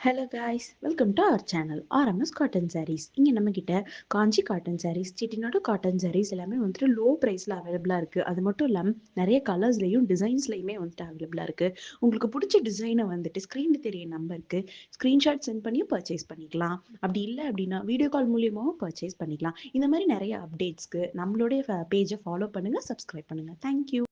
Hello guys, welcome to our channel RMS cotton sarees. இங்கே நம்மக்கிட்ட Kanchi cotton sarees, Chettinad cotton sarees எல்லாமே வந்துட்டு லோ ப்ரைஸில் அவைலபிளாக இருக்குது. அது மட்டும் இல்லாமல் நிறைய கலர்ஸ்லையும் டிசைன்ஸ்லையுமே வந்துட்டு அவைலபிளாக இருக்குது. உங்களுக்கு பிடிச்ச டிசைனை வந்துட்டு ஸ்க்ரீனில் தெரிய நம்பருக்கு ஸ்க்ரீன்ஷாட் சென்ட் பண்ணி பர்ச்சேஸ் பண்ணிக்கலாம். அப்படி இல்லை அப்படின்னா வீடியோ கால் மூலியமாகவும் பர்ச்சேஸ் பண்ணிக்கலாம். இந்த மாதிரி நிறைய அப்டேட்ஸ்க்கு நம்மளுடைய பேஜை ஃபாலோ பண்ணுங்கள், சப்ஸ்கிரைப் பண்ணுங்கள். தேங்க்யூ.